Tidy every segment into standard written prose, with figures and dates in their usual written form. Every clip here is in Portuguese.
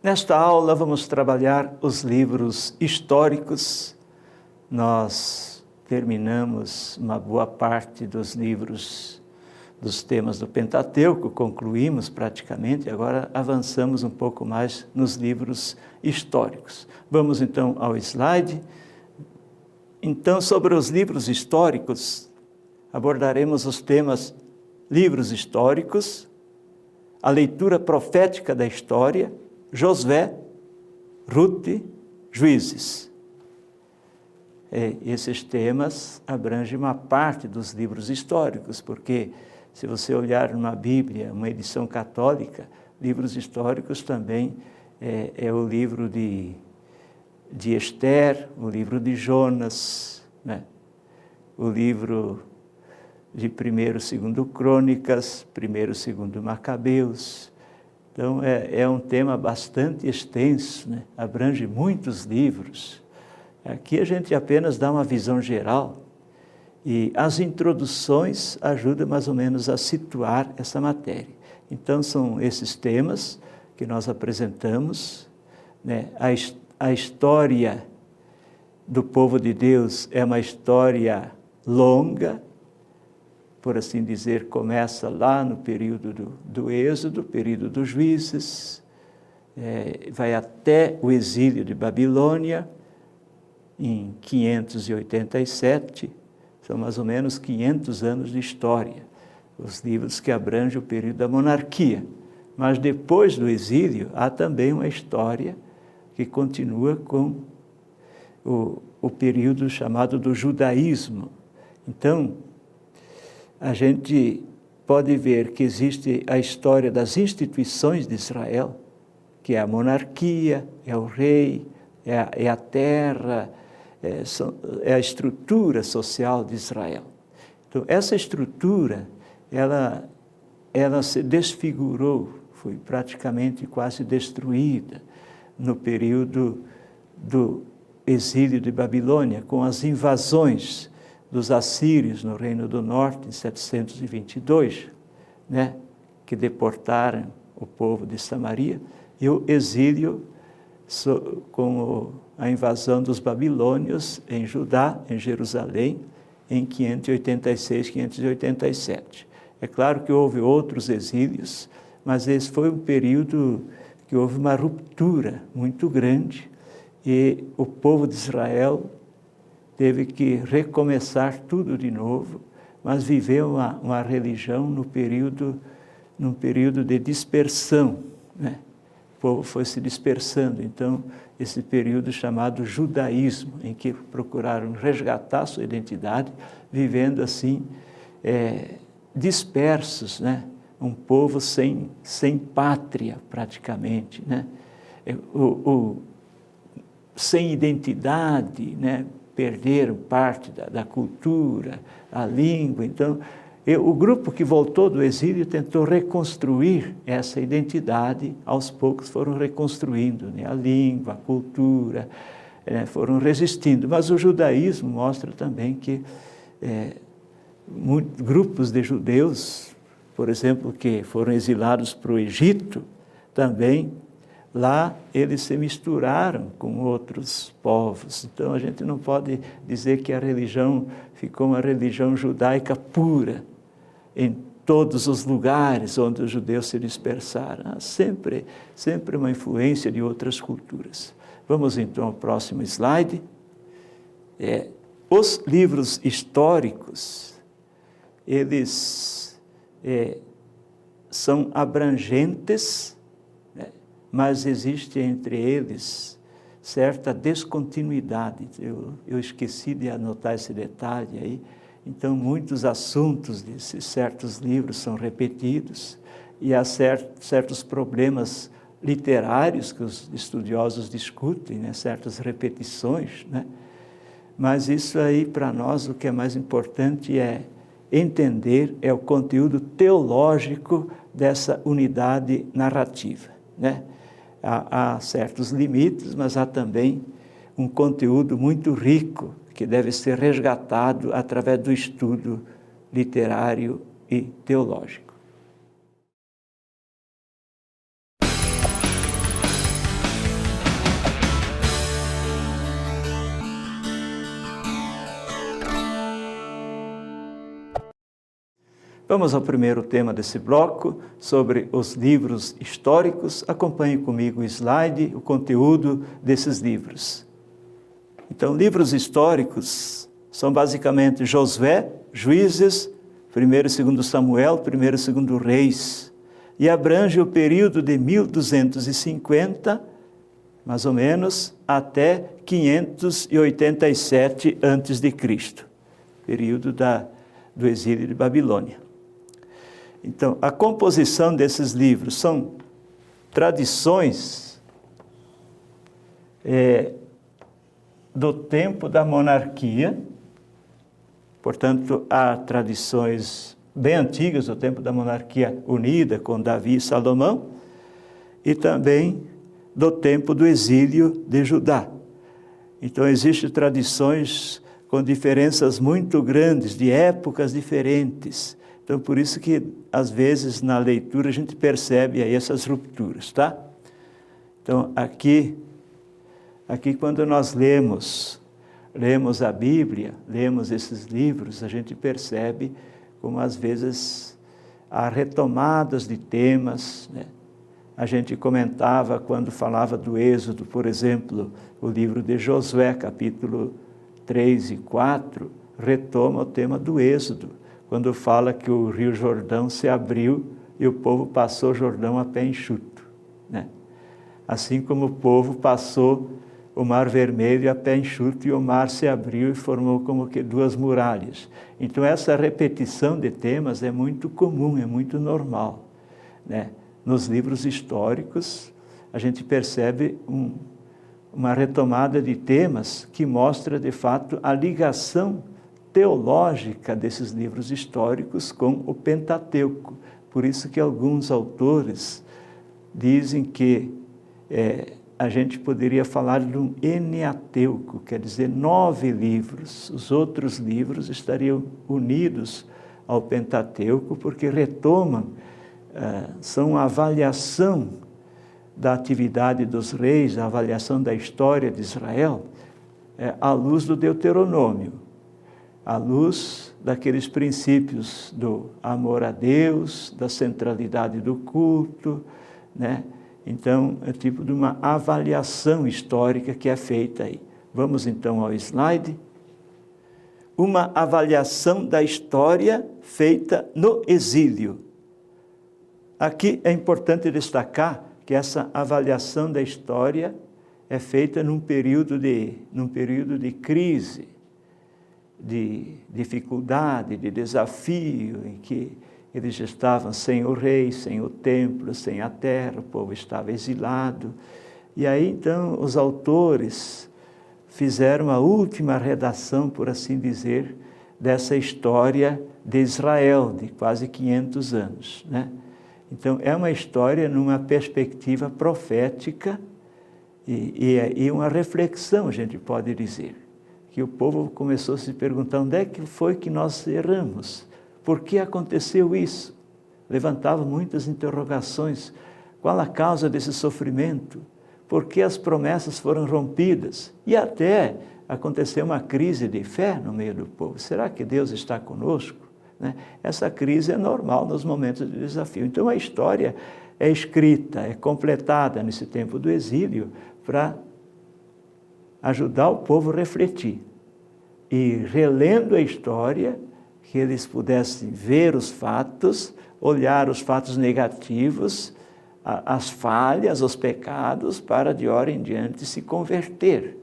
Nesta aula vamos trabalhar os livros históricos. Nós terminamos uma boa parte dos livros dos temas do Pentateuco, concluímos praticamente, agora avançamos um pouco mais nos livros históricos. Vamos então ao slide. Então, sobre os livros históricos, abordaremos os temas livros históricos, a leitura profética da história, Josué, Rute, Juízes. Esses temas abrangem uma parte dos livros históricos, porque se você olhar numa Bíblia, uma edição católica, livros históricos também é o livro de Esther, o livro de Jonas, né? O livro de 1º e 2º Crônicas, 1º e 2º Macabeus. Então, é um tema bastante extenso, né? Abrange muitos livros. Aqui a gente apenas dá uma visão geral e as introduções ajudam mais ou menos a situar essa matéria. Então, são esses temas que nós apresentamos, né? A história do povo de Deus é uma história longa, por assim dizer, começa lá no período do Êxodo, período dos Juízes, vai até o exílio de Babilônia, em 587, são mais ou menos 500 anos de história, os livros que abrangem o período da monarquia. Mas depois do exílio, há também uma história que continua com o período chamado do judaísmo. Então, a gente pode ver que existe a história das instituições de Israel, que é a monarquia, é o rei, é a terra, é a estrutura social de Israel. Então, essa estrutura, ela se desfigurou, foi praticamente quase destruída no período do exílio de Babilônia, com as invasões dos assírios no Reino do Norte, em 722, né, que deportaram o povo de Samaria, e o exílio com a invasão dos babilônios em Judá, em Jerusalém, em 586, 587. É claro que houve outros exílios, mas esse foi um período que houve uma ruptura muito grande e o povo de Israel teve que recomeçar tudo de novo, mas viveu uma religião num período de dispersão, né? O povo foi se dispersando, então, esse período chamado judaísmo, em que procuraram resgatar sua identidade, vivendo assim, dispersos, né? Um povo sem pátria, praticamente, né? Sem identidade, né? Perderam parte da cultura, a língua. Então, o grupo que voltou do exílio tentou reconstruir essa identidade, aos poucos foram reconstruindo, né? A língua, a cultura, foram resistindo. Mas o judaísmo mostra também que grupos de judeus, por exemplo, que foram exilados para o Egito, também lá eles se misturaram com outros povos. Então, a gente não pode dizer que a religião ficou uma religião judaica pura em todos os lugares onde os judeus se dispersaram. Há sempre uma influência de outras culturas. Vamos então ao próximo slide. Os livros históricos, eles são abrangentes, mas existe entre eles certa descontinuidade. Eu esqueci de anotar esse detalhe aí. Então, muitos assuntos desses certos livros são repetidos e há certos problemas literários que os estudiosos discutem, né? Certas repetições, né? Mas isso aí, para nós, o que é mais importante é entender o conteúdo teológico dessa unidade narrativa, né? Há certos limites, mas há também um conteúdo muito rico que deve ser resgatado através do estudo literário e teológico. Vamos ao primeiro tema desse bloco, sobre os livros históricos. Acompanhe comigo o slide, o conteúdo desses livros. Então, livros históricos são basicamente Josué, Juízes, 1º e 2º Samuel, 1º e 2º Reis, e abrange o período de 1250, mais ou menos, até 587 a.C., período do exílio de Babilônia. Então, a composição desses livros são tradições do tempo da monarquia. Portanto, há tradições bem antigas do tempo da monarquia unida, com Davi e Salomão, e também do tempo do exílio de Judá. Então, existem tradições com diferenças muito grandes, de épocas diferentes. Então, por isso que, às vezes, na leitura, a gente percebe aí essas rupturas, tá? Então, aqui quando nós lemos a Bíblia, lemos esses livros, a gente percebe como, às vezes, há retomadas de temas, né? A gente comentava, quando falava do Êxodo, por exemplo, o livro de Josué, capítulo 3 e 4, retoma o tema do Êxodo, quando fala que o rio Jordão se abriu e o povo passou o Jordão a pé enxuto, né? Assim como o povo passou o Mar Vermelho a pé enxuto, e o mar se abriu e formou como que 2 muralhas. Então, essa repetição de temas é muito comum, é muito normal, né? Nos livros históricos, a gente percebe uma retomada de temas que mostra, de fato, a ligação teológica desses livros históricos com o Pentateuco. Por isso que alguns autores dizem que a gente poderia falar de um Eneateuco, quer dizer, 9 livros. Os outros livros estariam unidos ao Pentateuco, porque retomam, são a avaliação da atividade dos reis, a avaliação da história de Israel, à luz do Deuteronômio, à luz daqueles princípios do amor a Deus, da centralidade do culto, né? Então, é tipo de uma avaliação histórica que é feita aí. Vamos então ao slide. Uma avaliação da história feita no exílio. Aqui é importante destacar que essa avaliação da história é feita num período de crise, de dificuldade, de desafio, em que eles estavam sem o rei, sem o templo, sem a terra, o povo estava exilado. E aí, então, os autores fizeram a última redação, por assim dizer, dessa história de Israel, de quase 500 anos, né? Então, é uma história numa perspectiva profética e uma reflexão, a gente pode dizer, que o povo começou a se perguntar: onde é que foi que nós erramos? Por que aconteceu isso? Levantava muitas interrogações. Qual a causa desse sofrimento? Por que as promessas foram rompidas? E até aconteceu uma crise de fé no meio do povo. Será que Deus está conosco? Né? Essa crise é normal nos momentos de desafio. Então, a história é escrita, é completada nesse tempo do exílio para ajudar o povo a refletir. E, relendo a história, que eles pudessem ver os fatos, olhar os fatos negativos, as falhas, os pecados, para de hora em diante se converter,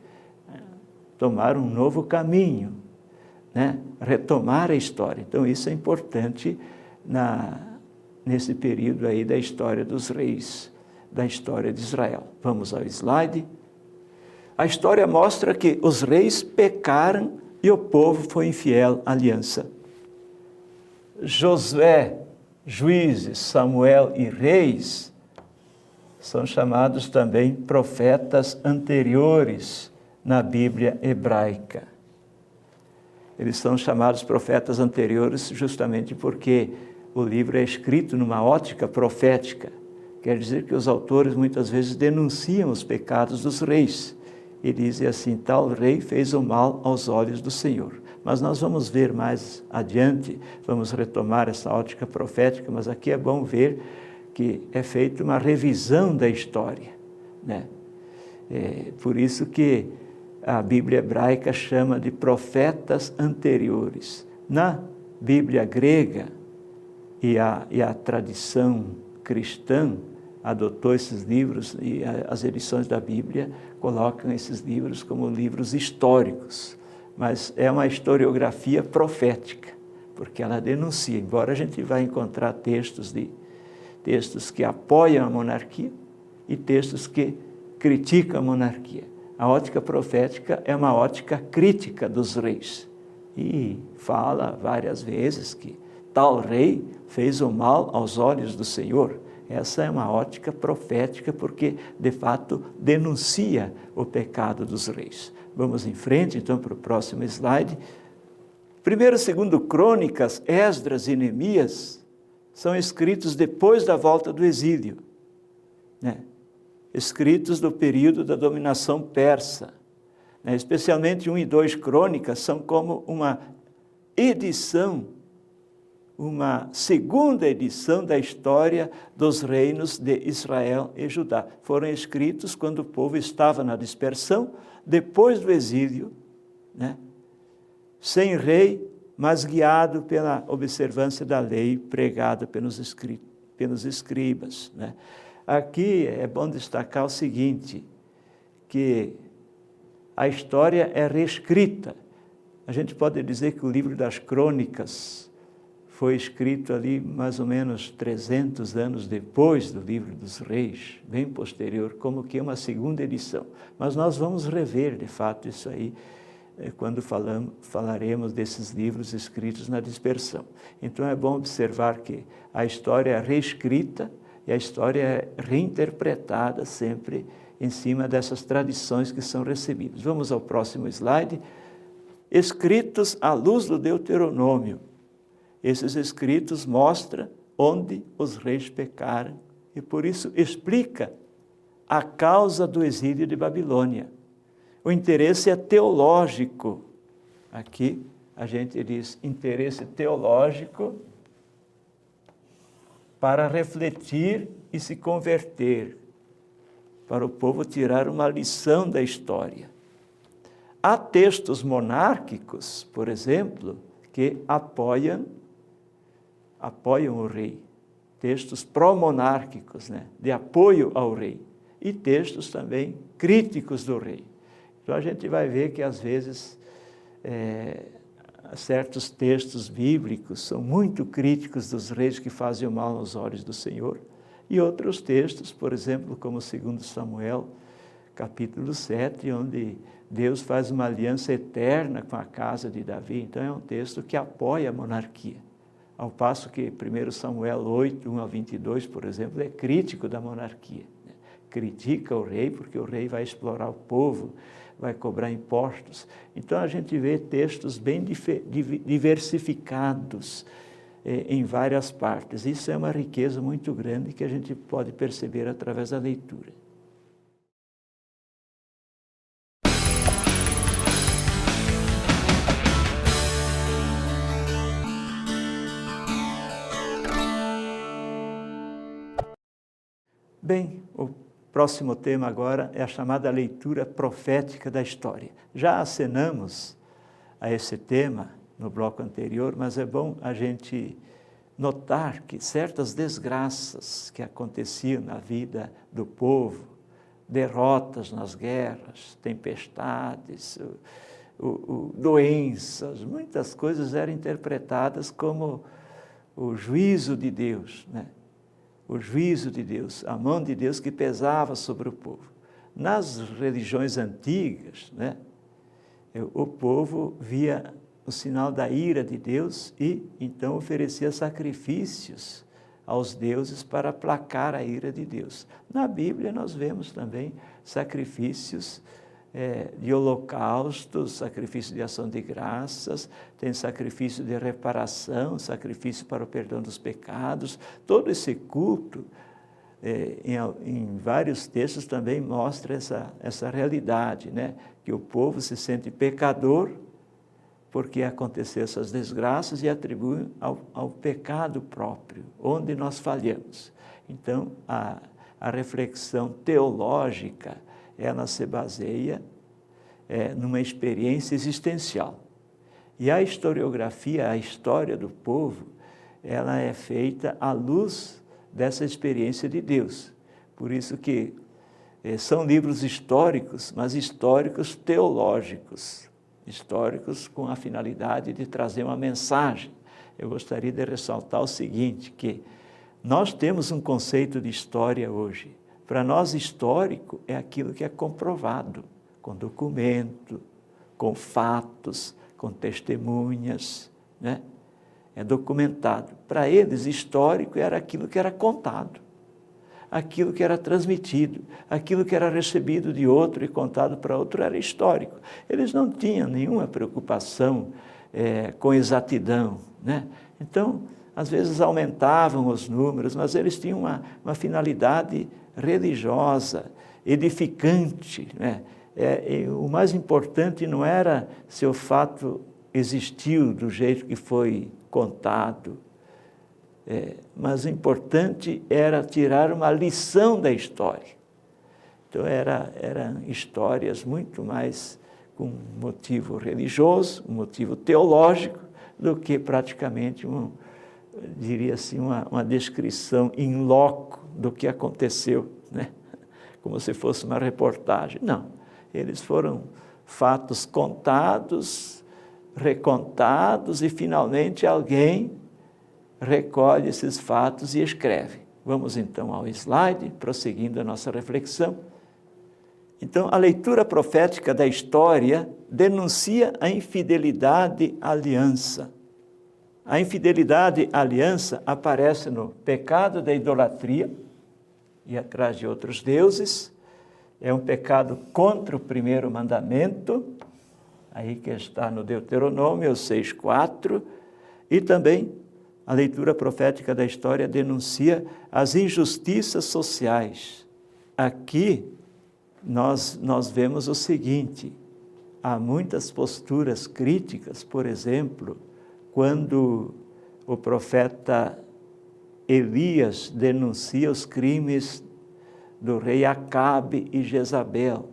tomar um novo caminho, né? Retomar a história. Então, isso é importante nesse período aí da história dos reis, da história de Israel. Vamos ao slide. A história mostra que os reis pecaram e o povo foi infiel à aliança. Josué, Juízes, Samuel e Reis são chamados também profetas anteriores na Bíblia hebraica. Eles são chamados profetas anteriores justamente porque o livro é escrito numa ótica profética. Quer dizer que os autores muitas vezes denunciam os pecados dos reis e diz assim: tal rei fez o mal aos olhos do Senhor. Mas nós vamos ver mais adiante, vamos retomar essa ótica profética, mas aqui é bom ver que é feita uma revisão da história, né? Por isso que a Bíblia hebraica chama de profetas anteriores. Na Bíblia grega, e a tradição cristã adotou esses livros, e as edições da Bíblia colocam esses livros como livros históricos, mas é uma historiografia profética, porque ela denuncia, embora a gente vai encontrar textos que apoiam a monarquia e textos que criticam a monarquia. A ótica profética é uma ótica crítica dos reis, e fala várias vezes que tal rei fez o mal aos olhos do Senhor. Essa é uma ótica profética, porque, de fato, denuncia o pecado dos reis. Vamos em frente, então, para o próximo slide. Primeiro e segundo Crônicas, Esdras e Neemias são escritos depois da volta do exílio, né? Escritos do período da dominação persa, né? Especialmente 1 e 2 Crônicas são como uma edição, uma segunda edição da história dos reinos de Israel e Judá. Foram escritos quando o povo estava na dispersão, depois do exílio, né? Sem rei, mas guiado pela observância da lei pregada pelos escribas, né? Aqui é bom destacar o seguinte, que a história é reescrita. A gente pode dizer que o livro das Crônicas foi escrito ali mais ou menos 300 anos depois do livro dos Reis, bem posterior, como que uma segunda edição. Mas nós vamos rever, de fato, isso aí, quando falaremos desses livros escritos na dispersão. Então é bom observar que a história é reescrita e a história é reinterpretada sempre em cima dessas tradições que são recebidas. Vamos ao próximo slide. Escritos à luz do Deuteronômio. Esses escritos mostram onde os reis pecaram e, por isso, explica a causa do exílio de Babilônia. O interesse é teológico. Aqui a gente diz interesse teológico para refletir e se converter, para o povo tirar uma lição da história. Há textos monárquicos, por exemplo, que apoiam o rei, textos pró-monárquicos, né, de apoio ao rei, e textos também críticos do rei. Então a gente vai ver que às vezes certos textos bíblicos são muito críticos dos reis que fazem o mal aos olhos do Senhor, e outros textos, por exemplo, como 2 Samuel, capítulo 7, onde Deus faz uma aliança eterna com a casa de Davi. Então é um texto que apoia a monarquia. Ao passo que 1 Samuel 8, 1 a 22, por exemplo, é crítico da monarquia, né? Critica o rei, porque o rei vai explorar o povo, vai cobrar impostos. Então a gente vê textos bem diversificados em várias partes. Isso é uma riqueza muito grande que a gente pode perceber através da leitura. Bem, o próximo tema agora é a chamada leitura profética da história. Já acenamos a esse tema no bloco anterior, mas é bom a gente notar que certas desgraças que aconteciam na vida do povo, derrotas nas guerras, tempestades, doenças, muitas coisas eram interpretadas como o juízo de Deus, né? O juízo de Deus, a mão de Deus que pesava sobre o povo. Nas religiões antigas, né, o povo via o sinal da ira de Deus e então oferecia sacrifícios aos deuses para aplacar a ira de Deus. Na Bíblia nós vemos também sacrifícios de holocaustos, sacrifício de ação de graças, tem sacrifício de reparação, sacrifício para o perdão dos pecados. Todo esse culto em vários textos também mostra essa realidade, né? Que o povo se sente pecador porque aconteceram essas desgraças e atribui ao pecado próprio, onde nós falhamos. Então, a reflexão teológica, ela se baseia numa experiência existencial. E a historiografia, a história do povo, ela é feita à luz dessa experiência de Deus. Por isso que são livros históricos, mas históricos teológicos, históricos com a finalidade de trazer uma mensagem. Eu gostaria de ressaltar o seguinte, que nós temos um conceito de história hoje. Para nós, histórico é aquilo que é comprovado, com documento, com fatos, com testemunhas, né? É documentado. Para eles, histórico era aquilo que era contado, aquilo que era transmitido, aquilo que era recebido de outro e contado para outro era histórico. Eles não tinham nenhuma preocupação com exatidão, né? Então, às vezes aumentavam os números, mas eles tinham uma finalidade religiosa, edificante, né? O mais importante não era se o fato existiu do jeito que foi contado, mas o importante era tirar uma lição da história. Então, eram histórias muito mais com motivo religioso, um motivo teológico, do que praticamente, diria assim, uma descrição in loco do que aconteceu, né? Como se fosse uma reportagem. Não, eles foram fatos contados, recontados, e finalmente alguém recolhe esses fatos e escreve. Vamos então ao slide, prosseguindo a nossa reflexão. Então, a leitura profética da história denuncia a infidelidade à aliança. A infidelidade à aliança aparece no pecado da idolatria, e atrás de outros deuses. É um pecado contra o primeiro mandamento, aí que está no Deuteronômio 6:4, e também a leitura profética da história denuncia as injustiças sociais. Aqui nós vemos o seguinte: há muitas posturas críticas, por exemplo, quando o profeta Elias denuncia os crimes do rei Acabe e Jezabel,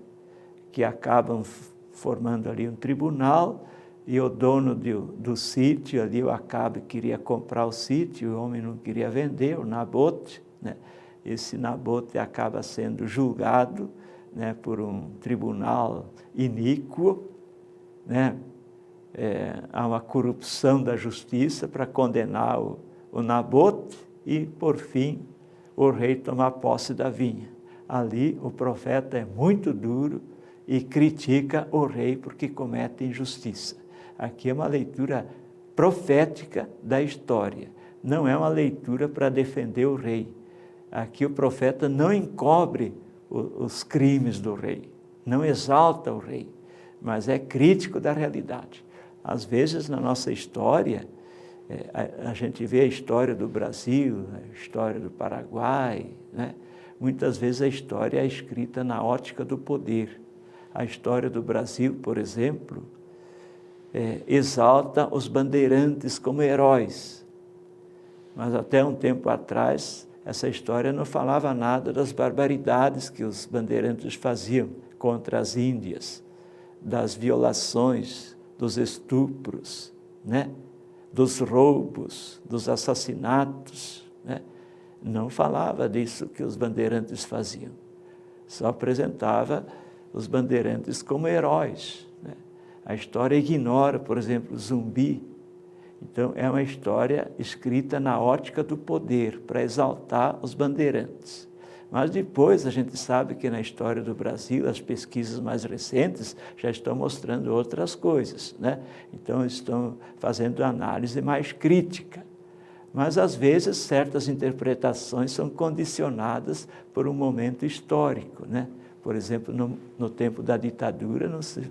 que acabam formando ali um tribunal, e o dono do sítio, ali o Acabe queria comprar o sítio, o homem não queria vender, o Nabote, né? Esse Nabote acaba sendo julgado, né, por um tribunal iníquo, né? Há uma corrupção da justiça para condenar o Nabote e, por fim, o rei tomar posse da vinha. Ali o profeta é muito duro e critica o rei porque comete injustiça. Aqui é uma leitura profética da história, não é uma leitura para defender o rei. Aqui o profeta não encobre os crimes do rei, não exalta o rei, mas é crítico da realidade. Às vezes, na nossa história, a gente vê a história do Brasil, a história do Paraguai, né? Muitas vezes a história é escrita na ótica do poder. A história do Brasil, por exemplo, exalta os bandeirantes como heróis. Mas até um tempo atrás, essa história não falava nada das barbaridades que os bandeirantes faziam contra as índias, das violações, dos estupros, né? Dos roubos, dos assassinatos, né? Não falava disso que os bandeirantes faziam. Só apresentava os bandeirantes como heróis, né? A história ignora, por exemplo, Zumbi. Então, é uma história escrita na ótica do poder, para exaltar os bandeirantes. Mas depois a gente sabe que na história do Brasil, as pesquisas mais recentes já estão mostrando outras coisas, né? Então, estão fazendo análise mais crítica. Mas, às vezes, certas interpretações são condicionadas por um momento histórico, né? Por exemplo, no tempo da ditadura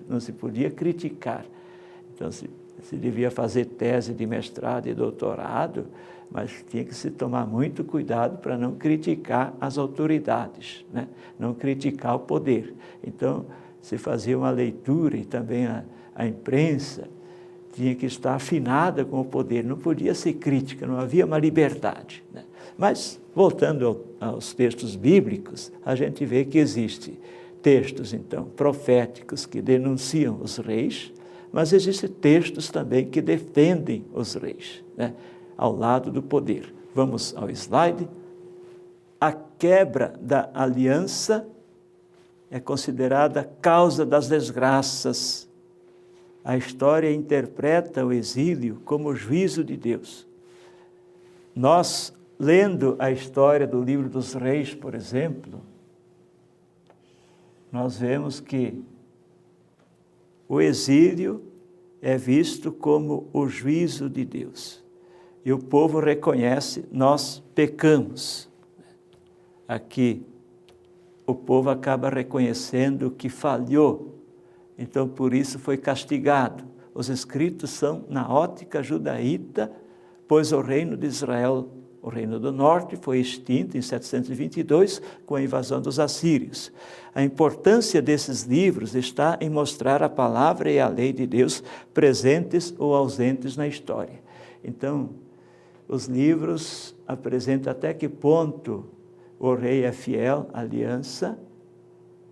não se podia criticar. Então, se devia fazer tese de mestrado e doutorado, mas tinha que se tomar muito cuidado para não criticar as autoridades, né? Não criticar o poder. Então, se fazia uma leitura, e também a imprensa tinha que estar afinada com o poder, não podia ser crítica, não havia uma liberdade, né? Mas, voltando aos textos bíblicos, a gente vê que existem textos, então, proféticos que denunciam os reis, mas existem textos também que defendem os reis, né? Ao lado do poder. Vamos ao slide. A quebra da aliança é considerada causa das desgraças. A história interpreta o exílio como juízo de Deus. Nós, lendo a história do livro dos reis, por exemplo, nós vemos que o exílio é visto como o juízo de Deus. E o povo reconhece, nós pecamos. Aqui, o povo acaba reconhecendo que falhou, então por isso foi castigado. Os escritos são na ótica judaíta, pois o reino de Israel, o reino do norte, foi extinto em 722 com a invasão dos assírios. A importância desses livros está em mostrar a palavra e a lei de Deus presentes ou ausentes na história. Então, os livros apresentam até que ponto o rei é fiel à aliança,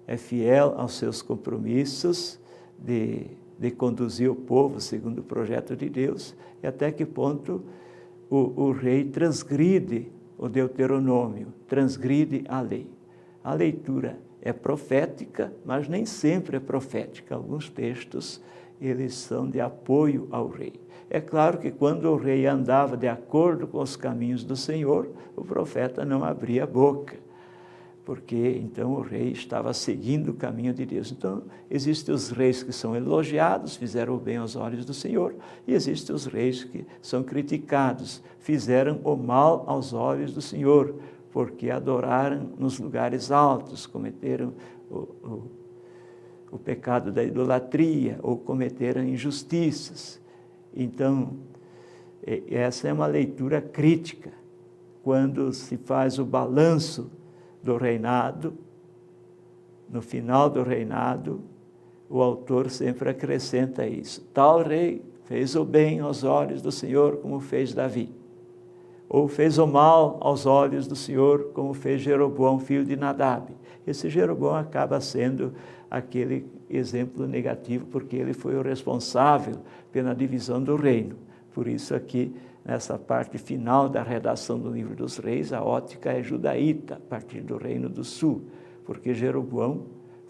é fiel aos seus compromissos de conduzir o povo segundo o projeto de Deus, e até que ponto o rei transgride o Deuteronômio, transgride a lei. A leitura é profética, mas nem sempre é profética. Alguns textos, eles são de apoio ao rei. É claro que quando o rei andava de acordo com os caminhos do Senhor, o profeta não abria a boca, porque então o rei estava seguindo o caminho de Deus. Então, existem os reis que são elogiados, fizeram o bem aos olhos do Senhor, e existem os reis que são criticados, fizeram o mal aos olhos do Senhor, porque adoraram nos lugares altos, cometeram o pecado da idolatria, ou cometeram injustiças. Então, essa é uma leitura crítica, quando se faz o balanço do reinado. No final do reinado, o autor sempre acrescenta isso. Tal rei fez o bem aos olhos do Senhor, como fez Davi. Ou fez o mal aos olhos do Senhor, como fez Jeroboão, filho de Nadab. Esse Jeroboão acaba sendo aquele exemplo negativo, porque ele foi o responsável pela divisão do reino. Por isso aqui, nessa parte final da redação do livro dos reis, a ótica é judaíta, a partir do reino do sul, porque Jeroboão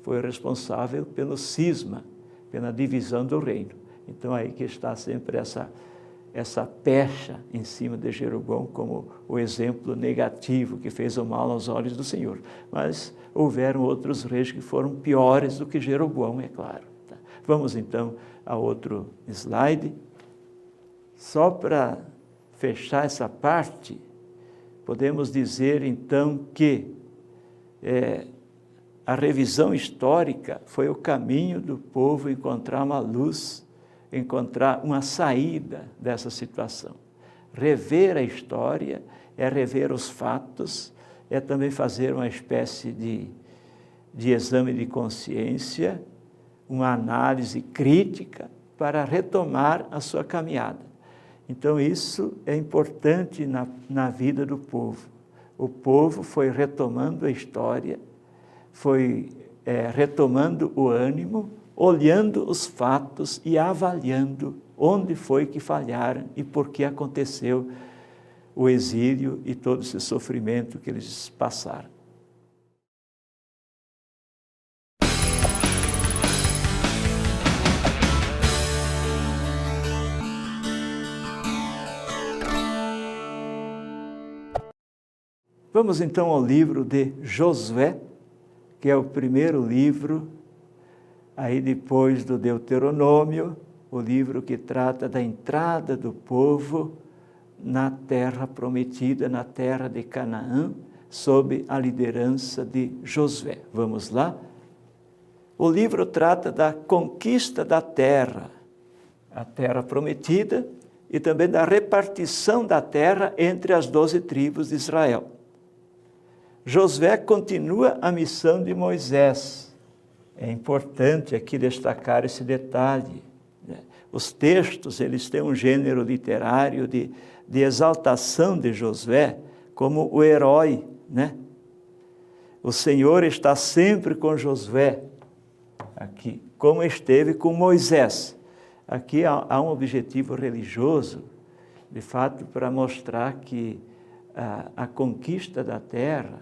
foi responsável pelo cisma, pela divisão do reino. Então aí que está sempre essa pecha em cima de Jeroboão como o exemplo negativo que fez o mal aos olhos do Senhor. Mas houveram outros reis que foram piores do que Jeroboão, é claro. Vamos então a outro slide. Só para fechar essa parte, podemos dizer então que a revisão histórica foi o caminho do povo encontrar uma luz, encontrar uma saída dessa situação. Rever a história é rever os fatos, é também fazer uma espécie de exame de consciência, uma análise crítica para retomar a sua caminhada. Então isso é importante na vida do povo. O povo foi retomando a história, foi retomando o ânimo, olhando os fatos e avaliando onde foi que falharam e por que aconteceu o exílio e todo esse sofrimento que eles passaram. Vamos então ao livro de Josué, que é o primeiro livro, aí depois do Deuteronômio, o livro que trata da entrada do povo na terra prometida, na terra de Canaã, sob a liderança de Josué. Vamos lá? O livro trata da conquista da terra. a terra prometida e também da repartição da terra entre as 12 tribos de Israel. Josué continua a missão de Moisés. É importante aqui destacar esse detalhe, né? Os textos, eles têm um gênero literário de exaltação de Josué como o herói, né? O Senhor está sempre com Josué, aqui, como esteve com Moisés. Aqui há um objetivo religioso, de fato, para mostrar que a conquista da terra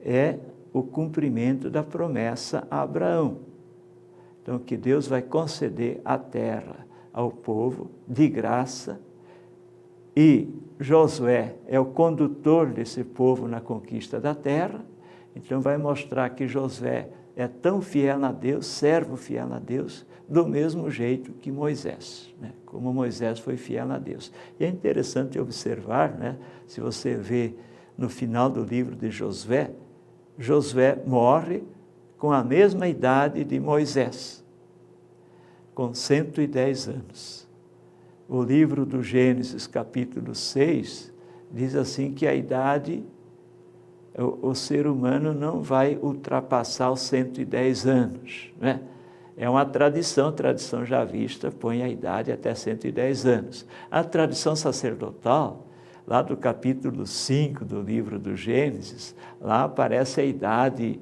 é o cumprimento da promessa a Abraão. Então, que Deus vai conceder a terra ao povo de graça, e Josué é o condutor desse povo na conquista da terra. Então vai mostrar que Josué é tão fiel a Deus, servo fiel a Deus, do mesmo jeito que Moisés, né? Como Moisés foi fiel a Deus. E é interessante observar, né? Se você vê no final do livro de Josué, Josué morre com a mesma idade de Moisés, com 110 anos. O livro do Gênesis, capítulo 6, diz assim que a idade, o ser humano não vai ultrapassar os 110 anos, né? É uma tradição já vista, põe a idade até 110 anos. A tradição sacerdotal, lá do capítulo 5 do livro do Gênesis, lá aparece a idade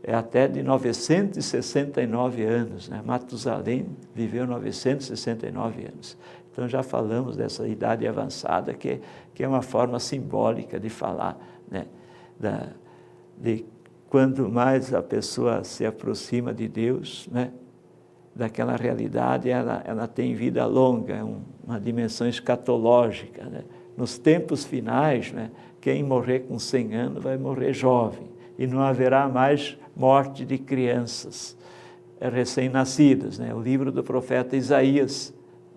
até de 969 anos, né? Matusalém viveu 969 anos. Então já falamos dessa idade avançada, que é uma forma simbólica de falar, né? De quanto mais a pessoa se aproxima de Deus, né? Daquela realidade, ela tem vida longa, é uma dimensão escatológica, né? Nos tempos finais, né? Quem morrer com 100 anos vai morrer jovem, e não haverá mais morte de crianças recém-nascidas, né? O livro do profeta Isaías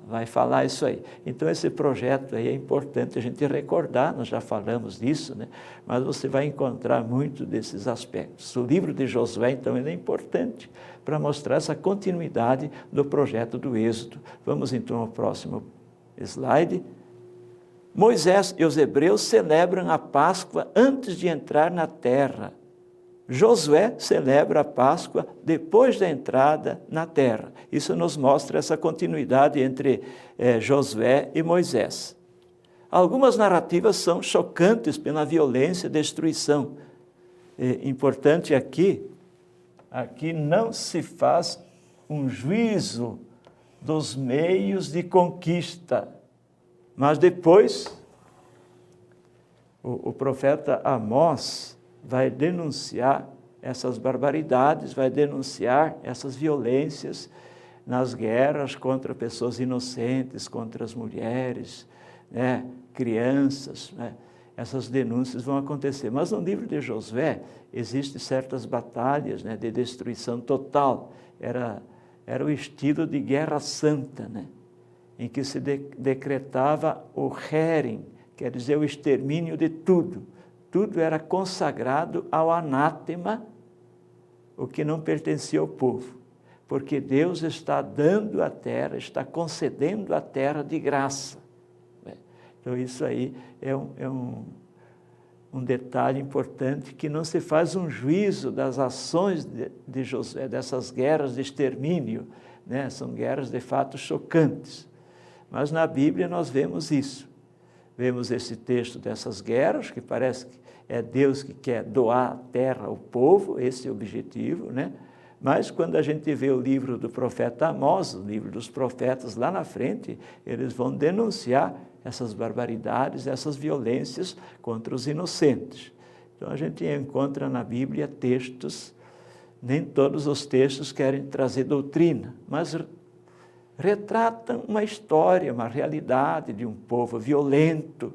vai falar isso aí. Então esse projeto aí é importante a gente recordar, nós já falamos disso, né? Mas você vai encontrar muito desses aspectos. O livro de Josué, então, ele é importante para mostrar essa continuidade do projeto do Êxodo. Vamos então ao próximo slide. Moisés e os hebreus celebram a Páscoa antes de entrar na terra. Josué celebra a Páscoa depois da entrada na terra. Isso nos mostra essa continuidade entre Josué e Moisés. Algumas narrativas são chocantes pela violência e destruição. Importante aqui não se faz um juízo dos meios de conquista, mas depois o profeta Amós vai denunciar essas barbaridades, vai denunciar essas violências nas guerras contra pessoas inocentes, contra as mulheres, né, crianças, né? Essas denúncias vão acontecer. Mas no livro de Josué existem certas batalhas, né, de destruição total. Era o estilo de guerra santa, né, em que se decretava o herem, quer dizer, o extermínio de tudo. Tudo era consagrado ao anátema, o que não pertencia ao povo, porque Deus está dando a terra, está concedendo a terra de graça. Então isso aí é um detalhe importante, que não se faz um juízo das ações de Josué, dessas guerras de extermínio, né? São guerras de fato chocantes, mas na Bíblia nós vemos isso. Vemos esse texto dessas guerras, que parece que é Deus que quer doar a terra ao povo, esse é o objetivo, né? Mas quando a gente vê o livro do profeta Amós, o livro dos profetas, lá na frente, eles vão denunciar essas barbaridades, essas violências contra os inocentes. Então a gente encontra na Bíblia textos, nem todos os textos querem trazer doutrina, mas retratam uma história, uma realidade de um povo violento,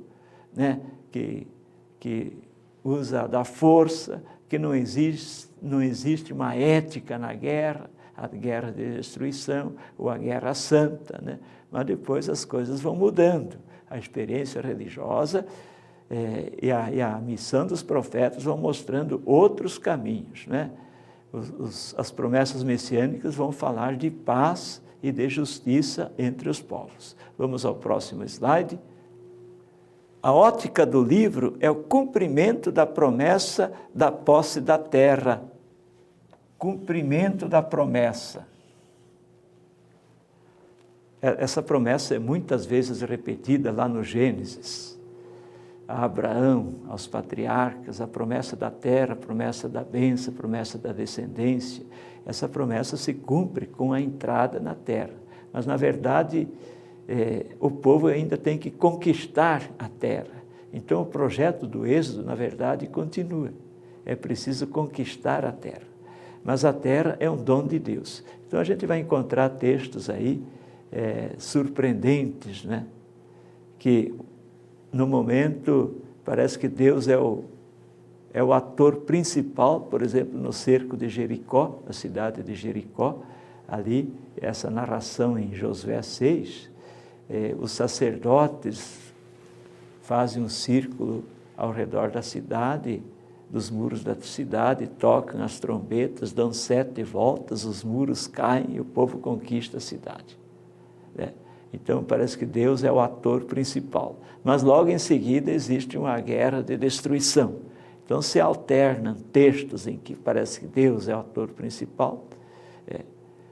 né? que usa da força, que não existe uma ética na guerra, a guerra de destruição ou a guerra santa, né? Mas depois as coisas vão mudando. A experiência religiosa e a missão dos profetas vão mostrando outros caminhos, né? As promessas messiânicas vão falar de paz e de justiça entre os povos. Vamos ao próximo slide. A ótica do livro é o cumprimento da promessa da posse da terra. Cumprimento da promessa. Essa promessa é muitas vezes repetida lá no Gênesis. A Abraão, aos patriarcas, a promessa da terra, a promessa da bênção, a promessa da descendência. Essa promessa se cumpre com a entrada na terra. Mas, na verdade, o povo ainda tem que conquistar a terra. Então, o projeto do Êxodo, na verdade, continua. É preciso conquistar a terra. Mas a terra é um dom de Deus. Então, a gente vai encontrar textos aí surpreendentes, né? Que, no momento, parece que Deus é o ator principal, por exemplo, no cerco de Jericó, na cidade de Jericó, ali, essa narração em Josué 6, os sacerdotes fazem um círculo ao redor da cidade, dos muros da cidade, tocam as trombetas, dão 7 voltas, os muros caem e o povo conquista a cidade. Então, parece que Deus é o ator principal. Mas logo em seguida existe uma guerra de destruição. Então, se alternam textos em que parece que Deus é o ator principal,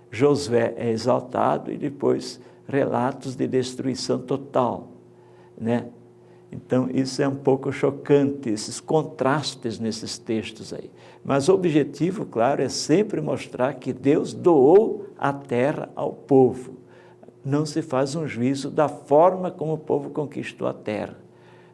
Josué é exaltado e depois relatos de destruição total, né? Então, isso é um pouco chocante, esses contrastes nesses textos aí. Mas o objetivo, claro, é sempre mostrar que Deus doou a terra ao povo. Não se faz um juízo da forma como o povo conquistou a terra.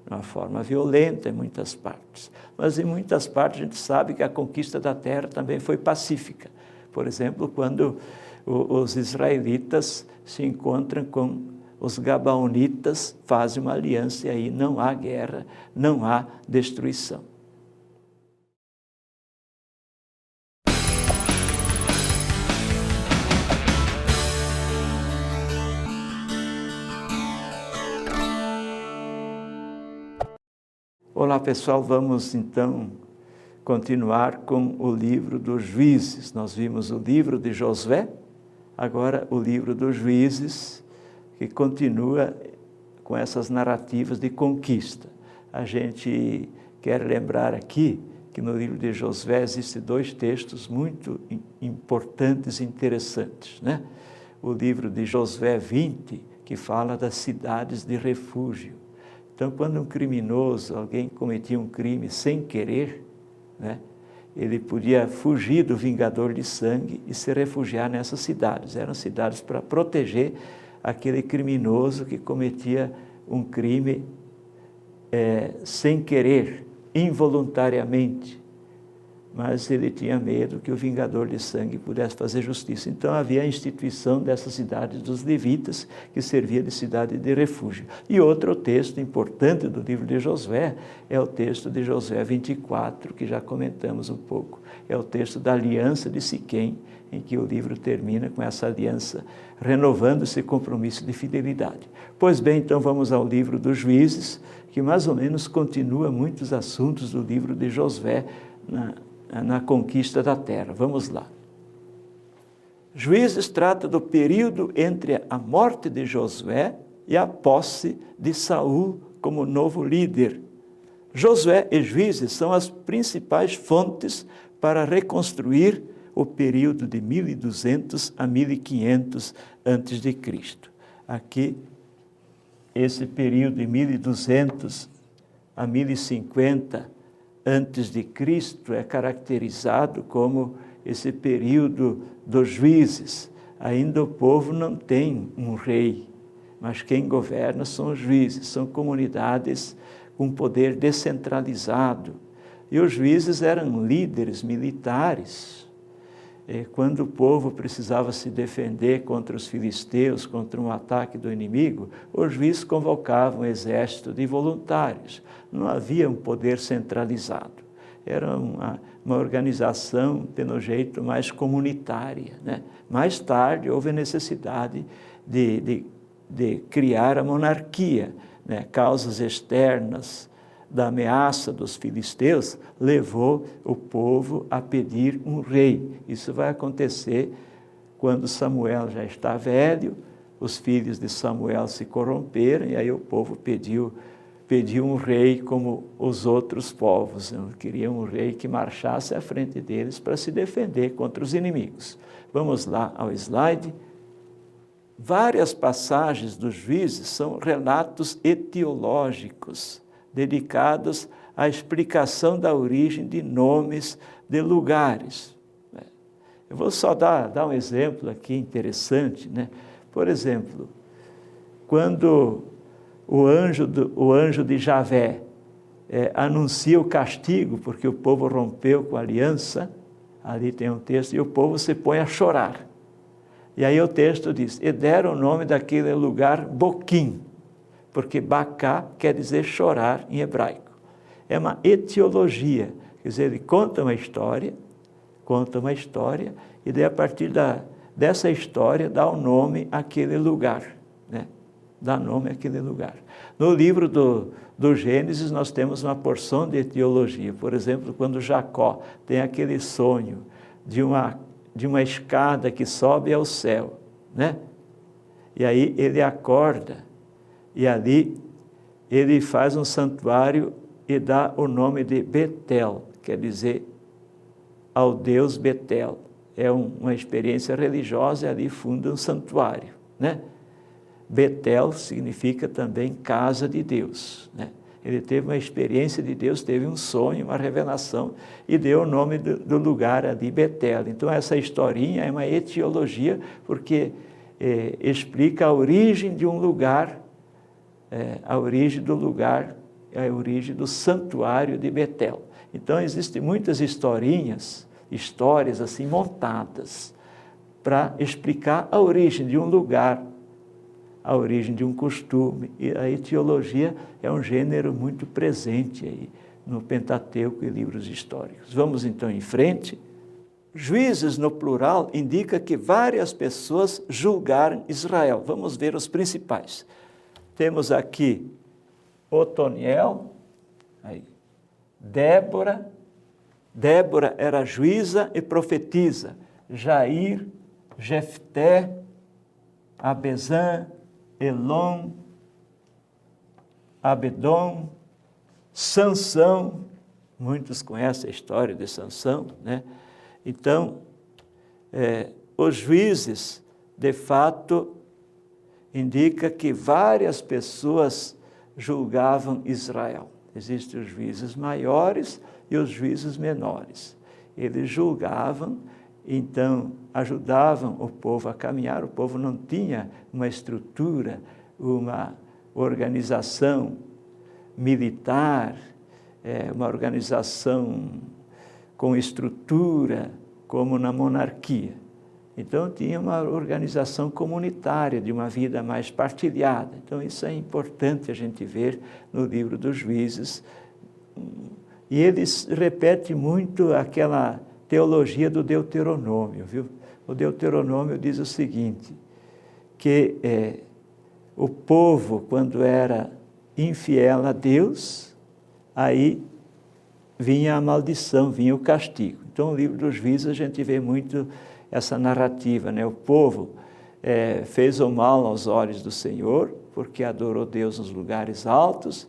De uma forma violenta em muitas partes. Mas em muitas partes a gente sabe que a conquista da terra também foi pacífica. Por exemplo, quando os israelitas se encontram com os gabaonitas, fazem uma aliança e aí não há guerra, não há destruição. Olá pessoal, vamos então continuar com o livro dos Juízes. Nós vimos o livro de Josué, agora o livro dos Juízes, que continua com essas narrativas de conquista. A gente quer lembrar aqui que no livro de Josué existem 2 textos muito importantes e interessantes, né? O livro de Josué 20, que fala das cidades de refúgio. Então, quando um criminoso, alguém cometia um crime sem querer, né, ele podia fugir do vingador de sangue e se refugiar nessas cidades. Eram cidades para proteger aquele criminoso que cometia um crime sem querer, involuntariamente. Mas ele tinha medo que o vingador de sangue pudesse fazer justiça. Então havia a instituição dessas cidades dos levitas, que servia de cidade de refúgio. E outro texto importante do livro de Josué é o texto de Josué 24, que já comentamos um pouco. É o texto da aliança de Siquém, em que o livro termina com essa aliança, renovando esse compromisso de fidelidade. Pois bem, então vamos ao livro dos Juízes, que mais ou menos continua muitos assuntos do livro de Josué na conquista da terra. Vamos lá. Juízes trata do período entre a morte de Josué e a posse de Saul como novo líder. Josué e Juízes são as principais fontes para reconstruir o período de 1200 a 1500 a.C. Aqui, esse período de 1200 a 1050 a.C. é caracterizado como esse período dos juízes. Ainda o povo não tem um rei, mas quem governa são os juízes, são comunidades com poder descentralizado. E os juízes eram líderes militares. Quando o povo precisava se defender contra os filisteus, contra um ataque do inimigo, os juízes convocavam um exército de voluntários. Não havia um poder centralizado. Era uma organização, pelo jeito, mais comunitária, né? Mais tarde, houve a necessidade de criar a monarquia, né? Causas externas da ameaça dos filisteus levou o povo a pedir um rei. Isso vai acontecer quando Samuel já está velho, os filhos de Samuel se corromperam, e aí o povo pediu um rei como os outros povos. Queriam um rei que marchasse à frente deles para se defender contra os inimigos. Vamos lá ao slide. Várias passagens dos Juízes são relatos etiológicos, dedicados à explicação da origem de nomes de lugares. Eu vou só dar um exemplo aqui interessante, né? Por exemplo, quando o anjo de Javé anuncia o castigo, porque o povo rompeu com a aliança, ali tem um texto, e o povo se põe a chorar. E aí o texto diz, e deram o nome daquele lugar Boquim, porque Bacá quer dizer chorar em hebraico. É uma etiologia, quer dizer, ele conta uma história, e daí a partir dessa história dá o nome àquele lugar, né? Dá nome àquele lugar. No livro do Gênesis nós temos uma porção de etiologia. Por exemplo, quando Jacó tem aquele sonho de uma escada que sobe ao céu, né? E aí ele acorda, e ali ele faz um santuário e dá o nome de Betel, quer dizer, ao Deus Betel. É uma experiência religiosa, e ali funda um santuário, né? Betel significa também casa de Deus, né? Ele teve uma experiência de Deus, teve um sonho, uma revelação, e deu o nome do lugar ali, Betel. Então essa historinha é uma etiologia, porque explica a origem de um lugar, a origem do lugar, a origem do santuário de Betel. Então existem muitas histórias assim montadas para explicar a origem de um lugar, a origem de um costume. E a etiologia é um gênero muito presente aí no Pentateuco e livros históricos. Vamos então em frente. Juízes no plural indica que várias pessoas julgaram Israel. Vamos ver os principais. Temos aqui Otoniel, aí, Débora era juíza e profetisa. Jair, Jefté, Abezã, Elon, Abedom, Sansão, muitos conhecem a história de Sansão, né? Então, os juízes, de fato, indica que várias pessoas julgavam Israel. Existem os juízes maiores e os juízes menores. Eles julgavam, então ajudavam o povo a caminhar. O povo não tinha uma estrutura, uma organização militar, uma organização com estrutura, como na monarquia. Então tinha uma organização comunitária, de uma vida mais partilhada. Então isso é importante a gente ver no livro dos Juízes. E eles repetem muito aquela teologia do Deuteronômio, viu? O Deuteronômio diz o seguinte, que o povo, quando era infiel a Deus, aí vinha a maldição, vinha o castigo. Então, no livro dos Juízes, a gente vê muito essa narrativa, né? O povo fez o mal aos olhos do Senhor, porque adorou Deus nos lugares altos,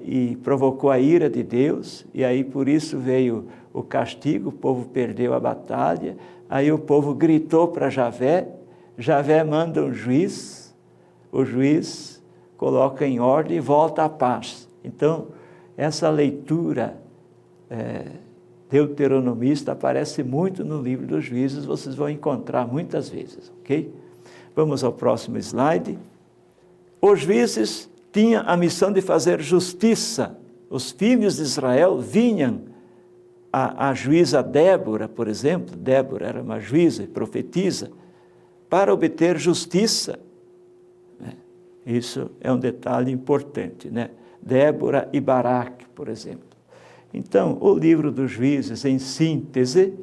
e provocou a ira de Deus, e aí por isso veio o castigo, o povo perdeu a batalha, aí o povo gritou para Javé, Javé manda um juiz, o juiz coloca em ordem e volta à paz. Então, essa leitura deuteronomista aparece muito no livro dos Juízes, vocês vão encontrar muitas vezes, ok? Vamos ao próximo slide. Os juízes tinham a missão de fazer justiça. Os filhos de Israel vinham a juíza Débora, por exemplo, Débora era uma juíza e profetisa, para obter justiça. Isso é um detalhe importante, né? Débora e Baraque, por exemplo. Então, o livro dos Juízes, em síntese,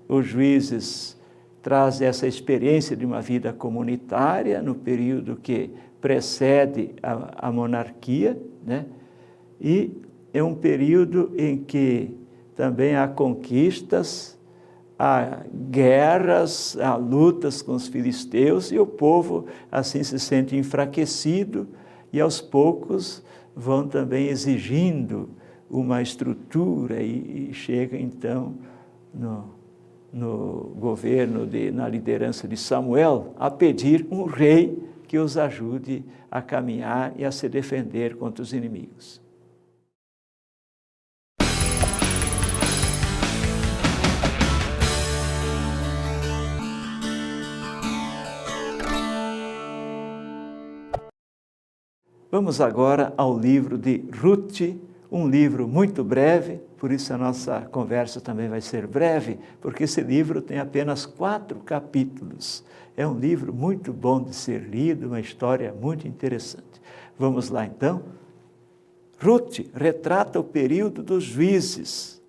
os juízes trazem essa experiência de uma vida comunitária no período que precede a monarquia, né? E é um período em que também há conquistas, há guerras, há lutas com os filisteus, e o povo assim se sente enfraquecido, e aos poucos vão também exigindo uma estrutura, e chega então no governo, na liderança de Samuel, a pedir um rei que os ajude a caminhar e a se defender contra os inimigos. Vamos agora ao livro de Ruth, um livro muito breve, por isso a nossa conversa também vai ser breve, porque esse livro tem apenas 4 capítulos. É um livro muito bom de ser lido, uma história muito interessante. Vamos lá então? Ruth retrata o período dos juízes.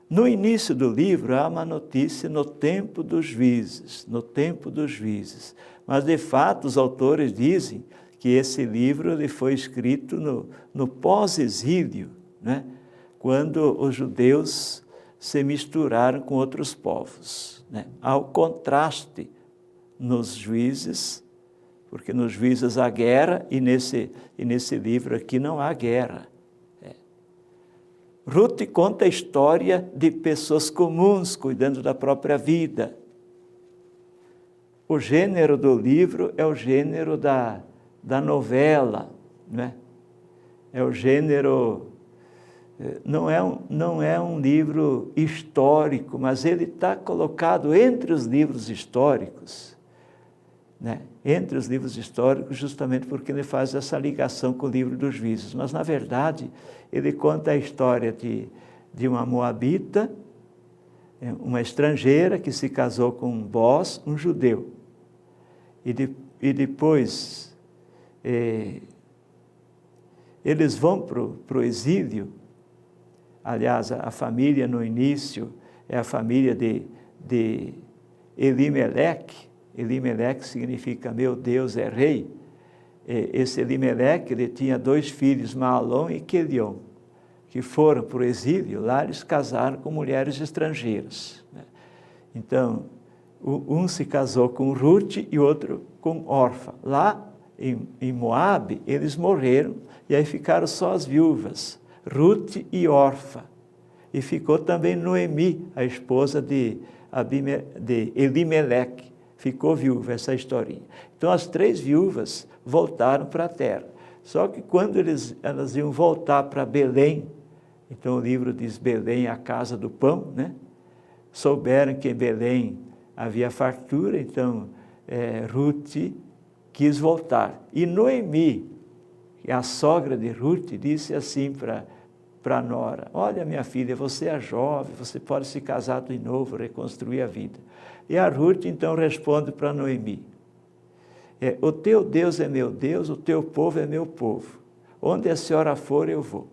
No início do livro há uma notícia no tempo dos juízes, Mas de fato os autores dizem que esse livro ele foi escrito no pós-exílio, né? Quando os judeus se misturaram com outros povos, né? Há o contraste nos juízes, porque nos juízes há guerra, e nesse livro aqui não há guerra. Ruth conta a história de pessoas comuns cuidando da própria vida. O gênero do livro é o gênero da novela, né? É o gênero, não é um livro histórico, mas ele está colocado entre os livros históricos, né? Entre os livros históricos, justamente porque ele faz essa ligação com o livro dos juízes. Mas, na verdade, ele conta a história de uma moabita, uma estrangeira que se casou com um Bós, um judeu. E depois eles vão para o exílio. Aliás, a família no início é a família de Elimeleque. Elimeleque significa meu Deus é rei. Esse Elimeleque, ele tinha 2 filhos, Maalon e Quelion, que foram para o exílio. Lá eles casaram com mulheres estrangeiras, né? Então, um se casou com Ruth e outro com Orfa. Lá em Moabe, eles morreram, e aí ficaram só as viúvas, Ruth e Orfa. E ficou também Noemi, a esposa de Elimeleque. Ficou viúva, essa historinha. Então, as 3 viúvas voltaram para a terra. Só que quando elas iam voltar para Belém, então o livro diz Belém, a casa do pão, né? Souberam que em Belém havia fartura, então Ruth quis voltar. E Noemi, a sogra de Ruth, disse assim para a nora: olha, minha filha, você é jovem, você pode se casar de novo, reconstruir a vida. E a Ruth então responde para Noemi: o teu Deus é meu Deus, o teu povo é meu povo. Onde a senhora for, eu vou.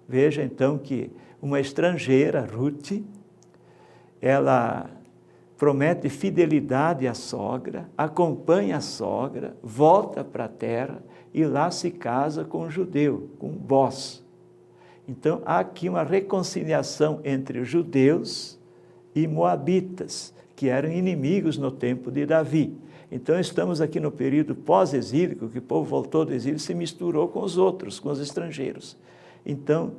Veja então que uma estrangeira, Ruth, ela promete fidelidade à sogra, acompanha a sogra, volta para a terra e lá se casa com um judeu, com um Bós. Então, há aqui uma reconciliação entre os judeus e moabitas, que eram inimigos no tempo de Davi. Então, estamos aqui no período pós-exílico, que o povo voltou do exílio e se misturou com os outros, com os estrangeiros. Então,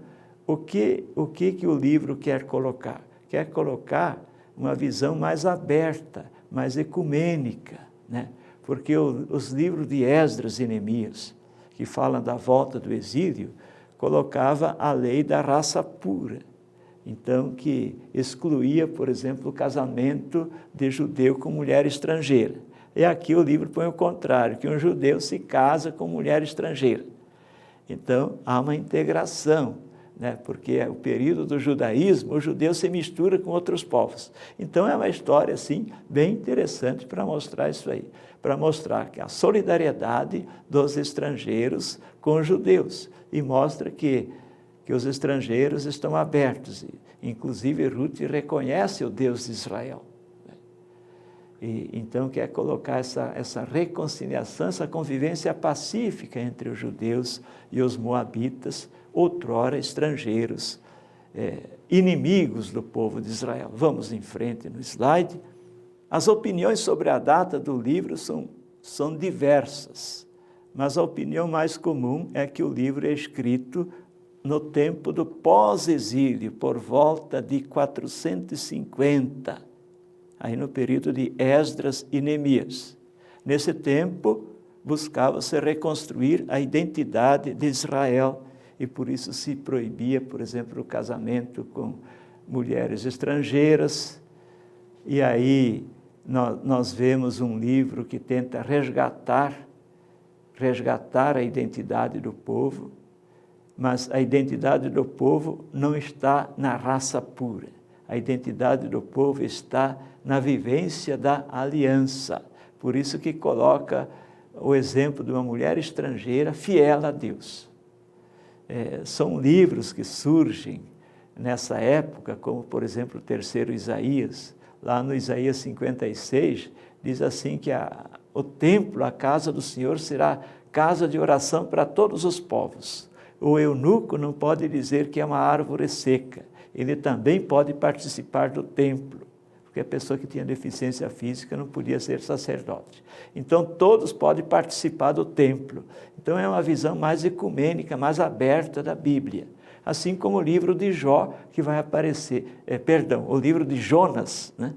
o que o livro quer colocar? Quer colocar uma visão mais aberta, mais ecumênica, né? Porque os livros de Esdras e Neemias, que falam da volta do exílio, colocava a lei da raça pura. Então, que excluía, por exemplo, o casamento de judeu com mulher estrangeira. E aqui o livro põe o contrário, que um judeu se casa com mulher estrangeira. Então, há uma integração, né? Porque é o período do judaísmo, o judeu se mistura com outros povos. Então, é uma história, assim, bem interessante para mostrar isso aí, para mostrar que a solidariedade dos estrangeiros com os judeus, e mostra que os estrangeiros estão abertos. Inclusive, Ruth reconhece o Deus de Israel. E então quer colocar essa reconciliação, essa convivência pacífica entre os judeus e os moabitas, outrora estrangeiros inimigos do povo de Israel. Vamos em frente no slide. As opiniões sobre a data do livro são diversas, mas a opinião mais comum é que o livro é escrito no tempo do pós-exílio, por volta de 450, aí no período de Esdras e Neemias. Nesse tempo, buscava-se reconstruir a identidade de Israel e por isso se proibia, por exemplo, o casamento com mulheres estrangeiras. E aí nós vemos um livro que tenta resgatar a identidade do povo, mas a identidade do povo não está na raça pura. A identidade do povo está na vivência da aliança. Por isso que coloca o exemplo de uma mulher estrangeira fiel a Deus. São livros que surgem nessa época, como, por exemplo, o terceiro Isaías. Lá no Isaías 56, diz assim que o templo, a casa do Senhor, será casa de oração para todos os povos. O eunuco não pode dizer que é uma árvore seca. Ele também pode participar do templo, porque a pessoa que tinha deficiência física não podia ser sacerdote. Então, todos podem participar do templo. Então, é uma visão mais ecumênica, mais aberta da Bíblia. Assim como o livro de Jó, que vai aparecer, o livro de Jonas, né?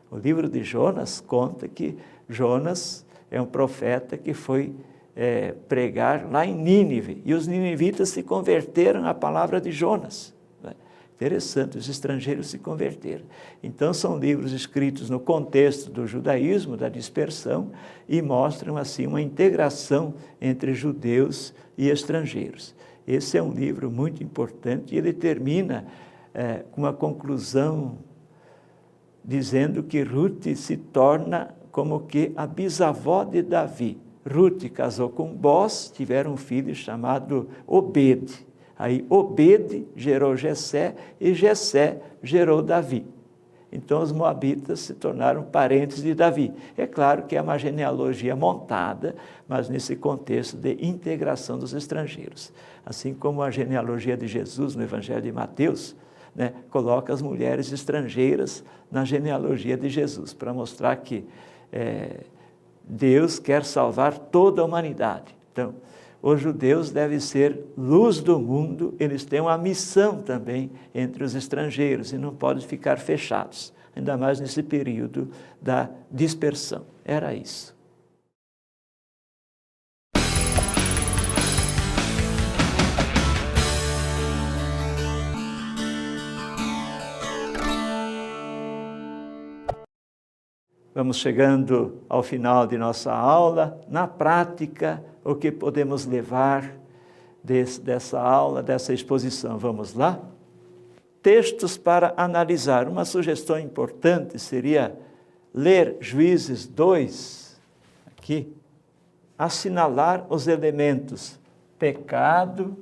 O livro de Jonas conta que Jonas é um profeta que foi pregar lá em Nínive, e os ninivitas se converteram à palavra de Jonas. Interessante, os estrangeiros se converteram. Então, são livros escritos no contexto do judaísmo, da dispersão, e mostram, assim, uma integração entre judeus e estrangeiros. Esse é um livro muito importante, e ele termina com uma conclusão dizendo que Ruth se torna como que a bisavó de Davi. Ruth casou com Boz, tiveram um filho chamado Obed. Aí Obed gerou Jessé e Jessé gerou Davi. Então os moabitas se tornaram parentes de Davi. É claro que é uma genealogia montada, mas nesse contexto de integração dos estrangeiros. Assim como a genealogia de Jesus no Evangelho de Mateus, né, coloca as mulheres estrangeiras na genealogia de Jesus, para mostrar que Deus quer salvar toda a humanidade. Então, os judeus devem ser luz do mundo, eles têm uma missão também entre os estrangeiros e não podem ficar fechados, ainda mais nesse período da dispersão. Era isso. Vamos chegando ao final de nossa aula. Na prática, o que podemos levar dessa aula, dessa exposição? Vamos lá? Textos para analisar. Uma sugestão importante seria ler Juízes 2, aqui, assinalar os elementos: pecado,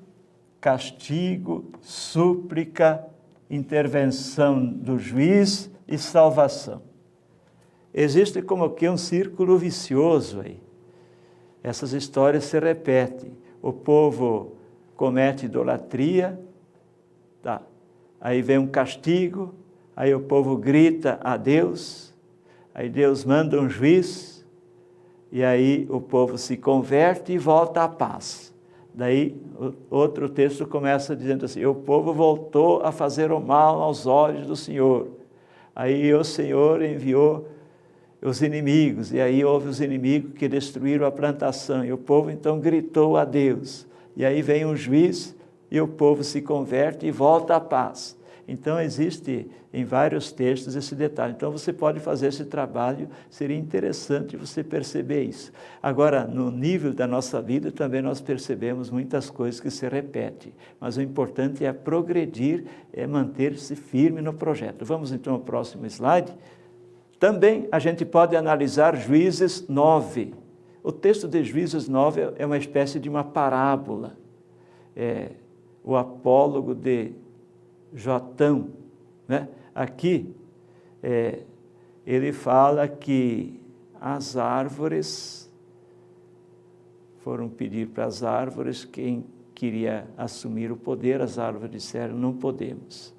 castigo, súplica, intervenção do juiz e salvação. Existe como que um círculo vicioso aí. Essas histórias se repetem. O povo comete idolatria, tá? Aí vem um castigo, aí o povo grita a Deus, aí Deus manda um juiz, e aí o povo se converte e volta à paz. Daí outro texto começa dizendo assim: o povo voltou a fazer o mal aos olhos do Senhor. Aí o Senhor enviou os inimigos, e aí houve os inimigos que destruíram a plantação, e o povo então gritou a Deus, e aí vem um juiz, e o povo se converte e volta à paz. Então existe em vários textos esse detalhe. Então você pode fazer esse trabalho, seria interessante você perceber isso. Agora, no nível da nossa vida também nós percebemos muitas coisas que se repetem, mas o importante é progredir, é manter-se firme no projeto. Vamos então ao próximo slide. Também a gente pode analisar Juízes 9. O texto de Juízes 9 é uma espécie de uma parábola. O apólogo de Jotão, né? Aqui, ele fala que as árvores, foram pedir para as árvores quem queria assumir o poder, as árvores disseram: não podemos.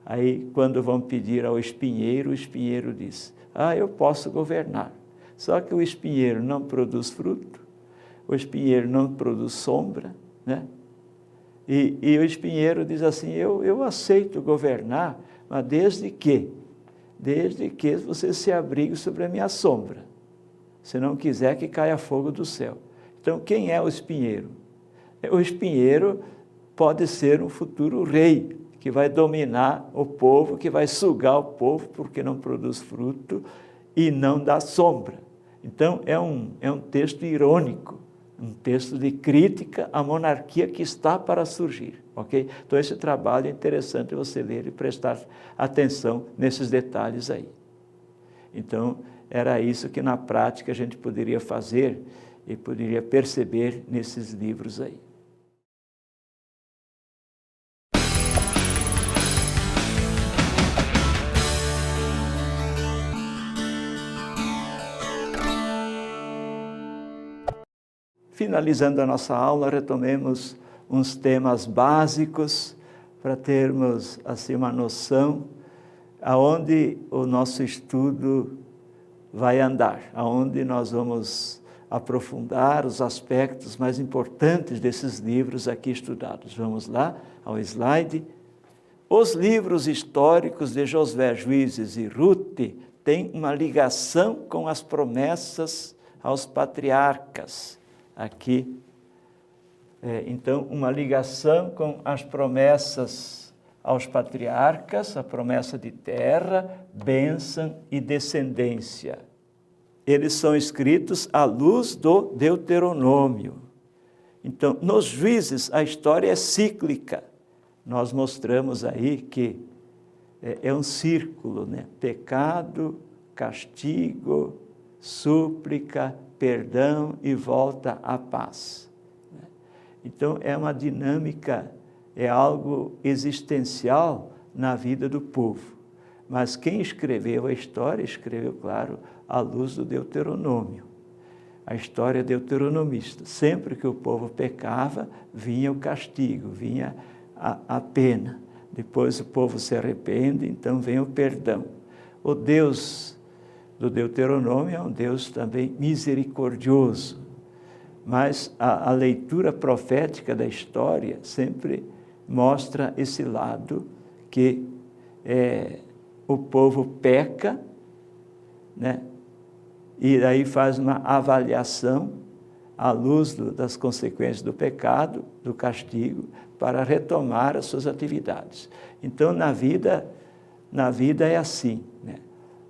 Aí, quando vão pedir ao espinheiro, o espinheiro diz: eu posso governar. Só que o espinheiro não produz fruto, o espinheiro não produz sombra, né? E o espinheiro diz assim: eu aceito governar, mas desde que você se abrigue sobre a minha sombra. Se não quiser que caia fogo do céu. Então, quem é o espinheiro? O espinheiro pode ser um futuro rei, que vai dominar o povo, que vai sugar o povo, porque não produz fruto e não dá sombra. Então, é um texto irônico, um texto de crítica à monarquia que está para surgir, ok? Então, esse trabalho é interessante você ler e prestar atenção nesses detalhes aí. Então, era isso que na prática a gente poderia fazer e poderia perceber nesses livros aí. Finalizando a nossa aula, retomemos uns temas básicos para termos assim uma noção aonde o nosso estudo vai andar, aonde nós vamos aprofundar os aspectos mais importantes desses livros aqui estudados. Vamos lá ao slide. Os livros históricos de Josué, Juízes e Rute têm uma ligação com as promessas aos patriarcas. Aqui, então, uma ligação com as promessas aos patriarcas, a promessa de terra, bênção e descendência. Eles são escritos à luz do Deuteronômio. Então, nos Juízes, a história é cíclica. Nós mostramos aí que é um círculo, né? Pecado, castigo, súplica, perdão e volta à paz. Então, é uma dinâmica, é algo existencial na vida do povo. Mas quem escreveu a história, escreveu, claro, à luz do Deuteronômio. A história deuteronomista. Sempre que o povo pecava, vinha o castigo, vinha a pena. Depois o povo se arrepende, então vem o perdão. O Deus do Deuteronômio é um Deus também misericordioso. Mas a leitura profética da história sempre mostra esse lado que o povo peca, né? E aí faz uma avaliação à luz das consequências do pecado, do castigo, para retomar as suas atividades. Então, na vida é assim, né?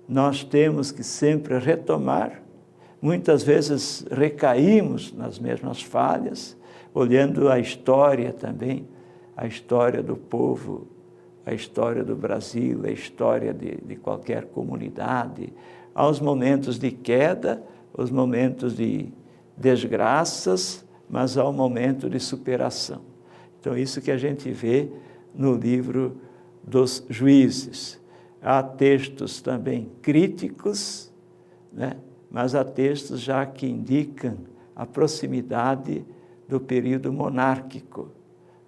Nós temos que sempre retomar, muitas vezes recaímos nas mesmas falhas, olhando a história também, a história do povo, a história do Brasil, a história de qualquer comunidade, aos momentos de queda, os momentos de desgraças, mas ao momento de superação. Então, isso que a gente vê no livro dos Juízes. Há textos também críticos, né? Mas há textos já que indicam a proximidade do período monárquico,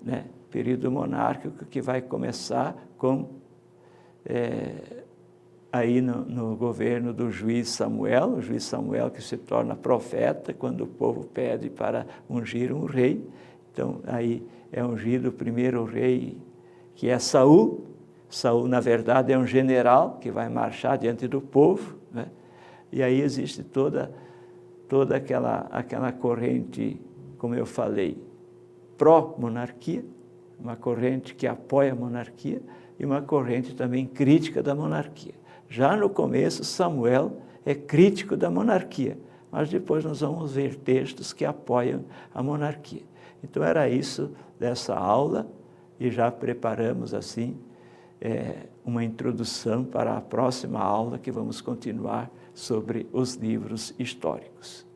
né? Período monárquico que vai começar com aí no governo do juiz Samuel, o juiz Samuel que se torna profeta quando o povo pede para ungir um rei. Então, aí é ungido o primeiro rei, que é Saul. Saul, na verdade, é um general que vai marchar diante do povo, né? E aí existe toda aquela corrente, como eu falei, pró-monarquia, uma corrente que apoia a monarquia e uma corrente também crítica da monarquia. Já no começo, Samuel é crítico da monarquia, mas depois nós vamos ver textos que apoiam a monarquia. Então, era isso dessa aula, e já preparamos, assim, uma introdução para a próxima aula, que vamos continuar sobre os livros históricos.